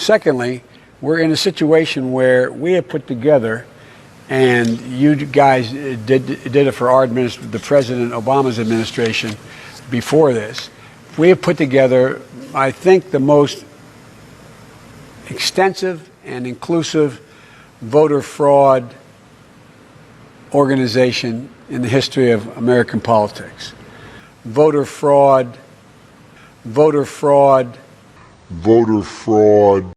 Secondly, we're in a situation where we have put together, and you guys did it for our administration, the President Obama's administration before this. We have put together, I think, the most extensive and inclusive voter fraud organization in the history of American politics. Voter fraud, voter fraud, voter fraud.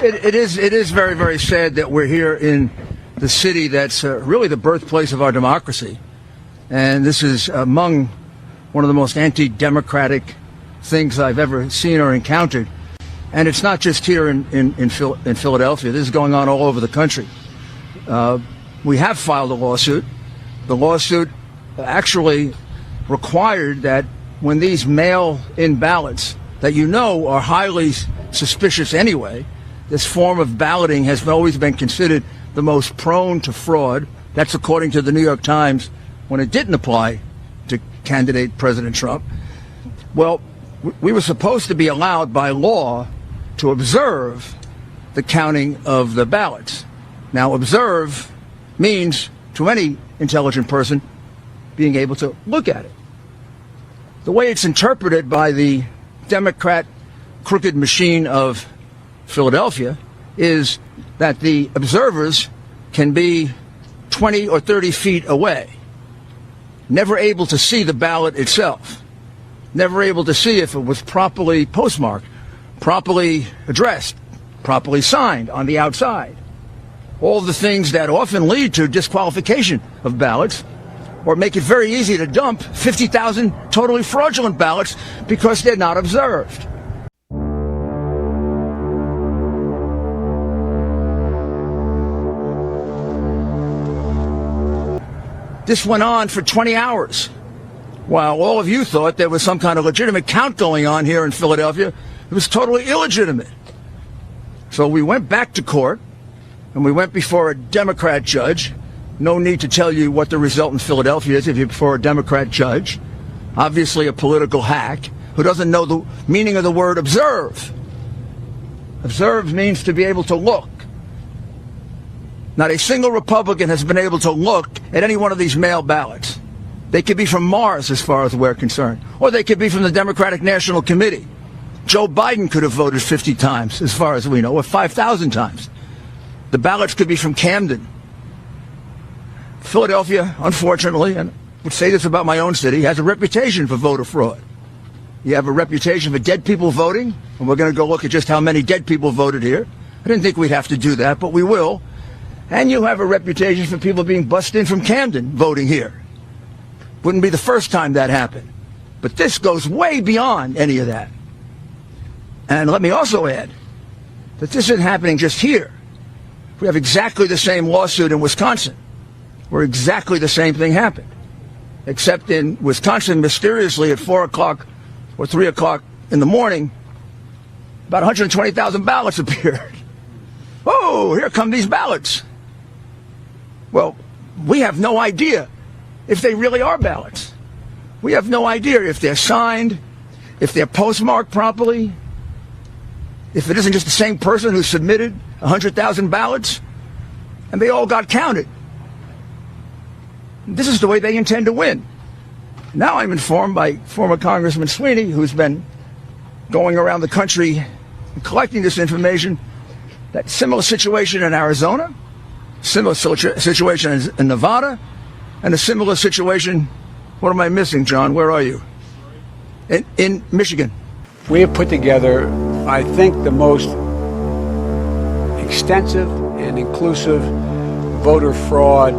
It is very, very sad that we're here in the city that's really the birthplace of our democracy. And this is among one of the most anti-democratic things I've ever seen or encountered. And it's not just here in Philadelphia. This is going on all over the country. We have filed a lawsuit. The lawsuit actually required that when these mail-in ballots that you know are highly suspicious anyway, this form of balloting has always been considered the most prone to fraud. That's according to the New York Times when it didn't apply to candidate President Trump. Well, we were supposed to be allowed by law to observe the counting of the ballots. Now, observe means, to any intelligent person, being able to look at it. The way it's interpreted by the Democrat crooked machine of Philadelphia is that the observers can be 20 or 30 feet away, never able to see the ballot itself, never able to see if it was properly postmarked, properly addressed, properly signed on the outside. All the things that often lead to disqualification of ballots or make it very easy to dump 50,000 totally fraudulent ballots because they're not observed. This went on for 20 hours, while all of you thought there was some kind of legitimate count going on here in Philadelphia. It was totally illegitimate. So we went back to court, and we went before a Democrat judge. No need to tell you what the result in Philadelphia is if you're before a Democrat judge. Obviously a political hack who doesn't know the meaning of the word observe. Observe means to be able to look. Not a single Republican has been able to look at any one of these mail ballots. They could be from Mars as far as we're concerned, or they could be from the Democratic National Committee. Joe Biden could have voted 50 times as far as we know, or 5,000 times. The ballots could be from Camden. Philadelphia, unfortunately, and I would say this about my own city, has a reputation for voter fraud. You have a reputation for dead people voting, and we're going to go look at just how many dead people voted here. I didn't think we'd have to do that, but we will. And you have a reputation for people being bussed in from Camden voting here. Wouldn't be the first time that happened. But this goes way beyond any of that. And let me also add that this isn't happening just here. We have exactly the same lawsuit in Wisconsin, where exactly the same thing happened. Except in Wisconsin, mysteriously at 4 o'clock or 3 o'clock in the morning, about 120,000 ballots appeared. Oh, here come these ballots. Well, we have no idea if they really are ballots. We have no idea if they're signed, if they're postmarked properly, if it isn't just the same person who submitted 100,000 ballots, and they all got counted. This is the way they intend to win. Now I'm informed by former Congressman Sweeney, who's been going around the country and collecting this information, that similar situation in Arizona, similar situation in Nevada, and a similar situation, what am I missing, John? Where are you? In Michigan. We have put together, I think, the most extensive and inclusive voter fraud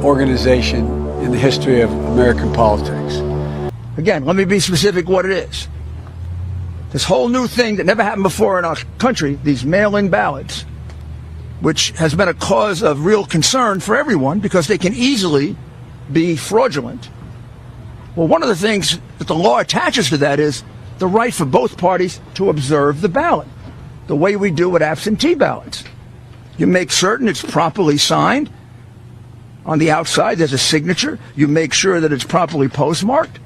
organization in the history of American politics. Again, let me be specific what it is. This whole new thing that never happened before in our country, these mail-in ballots, which has been a cause of real concern for everyone because they can easily be fraudulent. Well, one of the things that the law attaches to that is the right for both parties to observe the ballot, the way we do with absentee ballots. You make certain it's properly signed On the outside, there's a signature. You make sure that it's properly postmarked.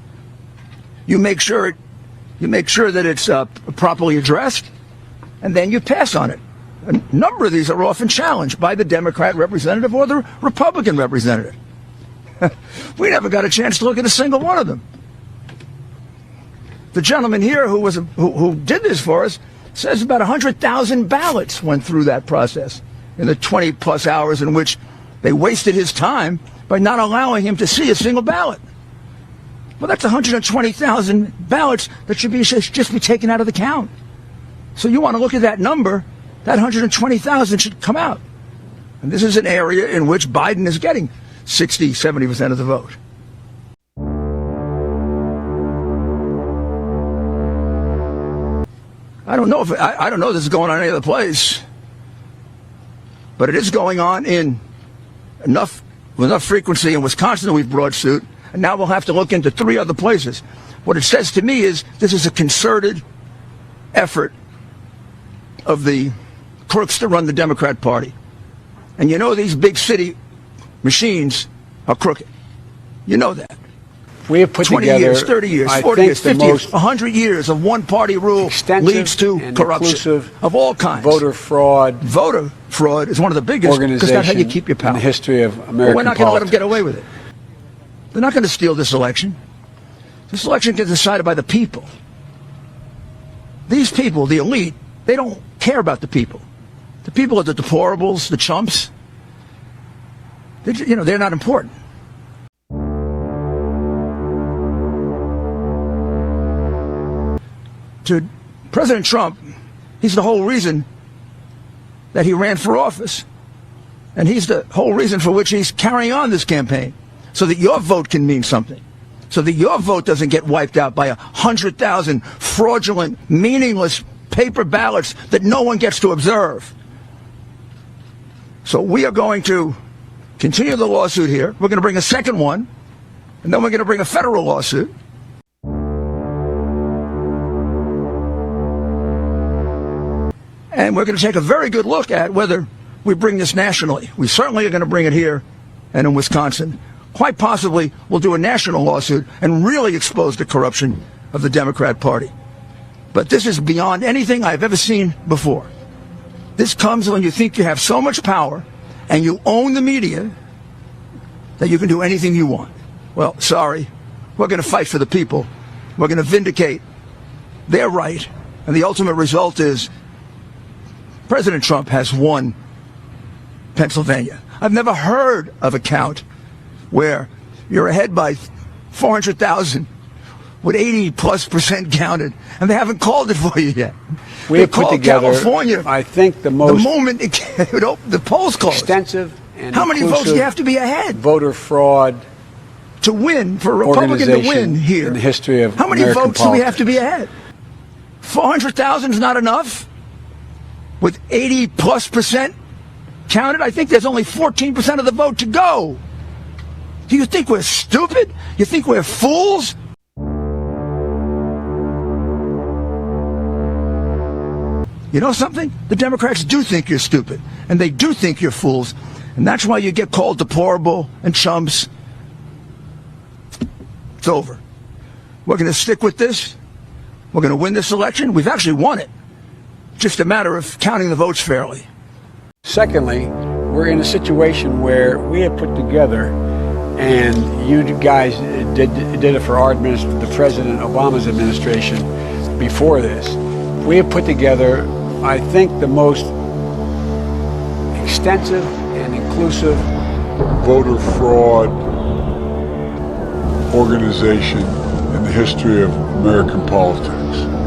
You make sure that it's properly addressed, and then you pass on it. A number of these are often challenged by the Democrat representative or the Republican representative. We never got a chance to look at a single one of them. The gentleman here who did this for us says about 100,000 ballots went through that process in the 20-plus hours in which they wasted his time by not allowing him to see a single ballot. Well, that's 120,000 ballots that should just be taken out of the count. So you want to look at that number, that 120,000 should come out. And this is an area in which Biden is getting 60, 70% of the vote. I don't know if this is going on any other place, but it is going on in with enough frequency in Wisconsin that we've brought suit, and now we'll have to look into 3 other places. What it says to me is this is a concerted effort of the crooks to run the Democrat Party. And you know these big city machines are crooked. You know that. We have put 20 together, years, 30 years, 40 years, 50 years, 100 years of one-party rule leads to corruption of all kinds. Voter fraud. Voter fraud is one of the biggest, because that's how you keep your power. In the history of American Well, we're not going to let them politics. get away with it. They're not going to steal this election. This election gets decided by the people. These people, the elite, they don't care about the people. The people are the deplorables, the chumps. They're not important. To President Trump, he's the whole reason that he ran for office. And he's the whole reason for which he's carrying on this campaign, so that your vote can mean something, so that your vote doesn't get wiped out by 100,000 fraudulent, meaningless paper ballots that no one gets to observe. So we are going to continue the lawsuit here. We're going to bring a second one, and then we're going to bring a federal lawsuit. And we're going to take a very good look at whether we bring this nationally. We certainly are going to bring it here and in Wisconsin. Quite possibly, we'll do a national lawsuit and really expose the corruption of the Democrat Party. But this is beyond anything I've ever seen before. This comes when you think you have so much power and you own the media that you can do anything you want. Well, sorry. We're going to fight for the people. We're going to vindicate their right. And the ultimate result is President Trump has won Pennsylvania. I've never heard of a count where you're ahead by 400,000 with 80+% counted, and they haven't called it for you yet. We have put together, California, I think, the moment the polls closed. extensive and How many votes do you have to be ahead voter fraud to win, for a Republican to win here? In the history of How many American votes do we have to be politics? ahead? 400,000 is not enough? With 80+% counted, I think there's only 14% of the vote to go. Do you think we're stupid? You think we're fools? You know something? The Democrats do think you're stupid, and they do think you're fools, and that's why you get called deplorable and chumps. It's over. We're going to stick with this. We're going to win this election. We've actually won it. Just a matter of counting the votes fairly. Secondly, we're in a situation where we have put together, and you guys did it for our the President Obama's administration before this. We have put together, I think, the most extensive and inclusive voter fraud organization in the history of American politics.